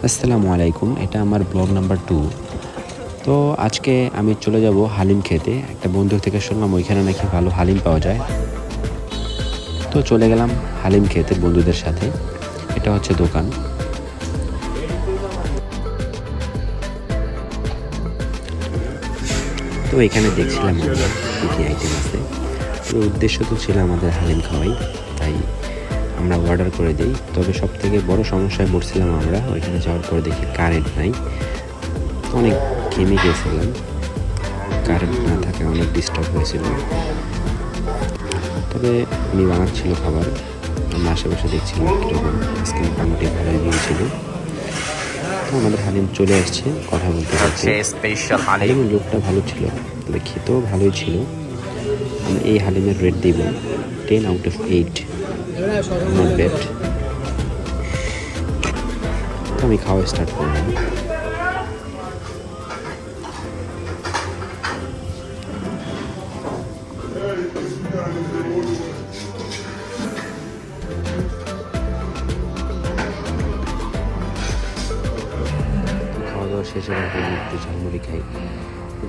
আসসালামু আলাইকুম, এটা আমার ব্লগ নাম্বার 2। তো আজকে আমি চলে যাব হালিম খেতে। একটা বন্ধু থেকে শুনলাম ওইখানে নাকি ভালো হালিম পাওয়া যায়। তো চলে গেলাম হালিম খেতে বন্ধুদের সাথে। এটা হচ্ছে দোকান। তো এখানে দেখছিলাম আমরা কী কী আইটেম আছে। তো উদ্দেশ্য তো ছিল আমাদের হালিম খাওয়াই, তাই আমরা অর্ডার করে দিই। তবে সব থেকে বড় সমস্যায় পড়ছিলাম আমরা ওইখানে যাওয়ার পরে দেখি কারেন্ট নাই। অনেক ঘেমে গিয়েছিলাম, কারেন্ট না থাকায় অনেক ডিস্টার্ব হয়েছিল। তবে উনি বানাচ্ছিল খাবার, আমরা আশেপাশে দেখছিলাম কীরকম। আজকে মোটামুটি ভালোই গিয়েছিল। তো আমাদের হালিম চলে আসছে, কথা বলতে পারছে। হালিমের লোকটা ভালো ছিল, তবে খেতেও ভালোই ছিল। আমি এই হালিমের রেট দিব 10/8। Not bad. তো আমি খাওয়া স্টার্ট করলাম। খাওয়া দাওয়া শেষে ভাবলাম একটু ঝালমুড়ি খাই।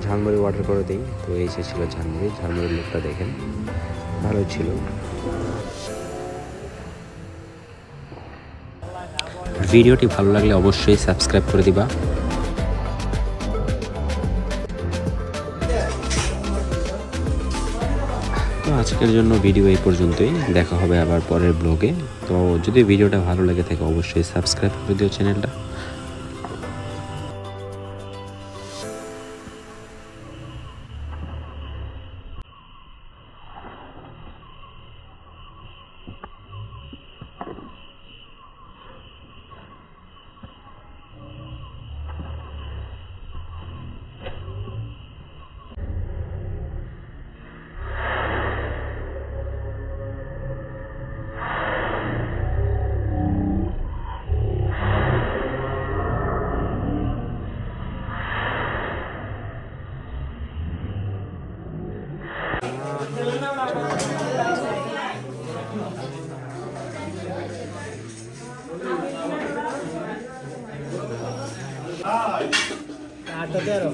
ঝালমুড়ি অর্ডার করে দিই। তো এই যে ছিল ঝালমুড়ি। ঝালমুড়ির লোকটা দেখেন, ভালোই ছিল। ভিডিওটি ভালো লাগলে অবশ্যই সাবস্ক্রাইব করে দিবা। তো আজকের জন্য ভিডিও এই পর্যন্তই, দেখা হবে আবার পরের ব্লগে। তো যদি ভিডিওটা ভালো লেগে থাকে অবশ্যই সাবস্ক্রাইব করে দিও চ্যানেলটা। আটা 13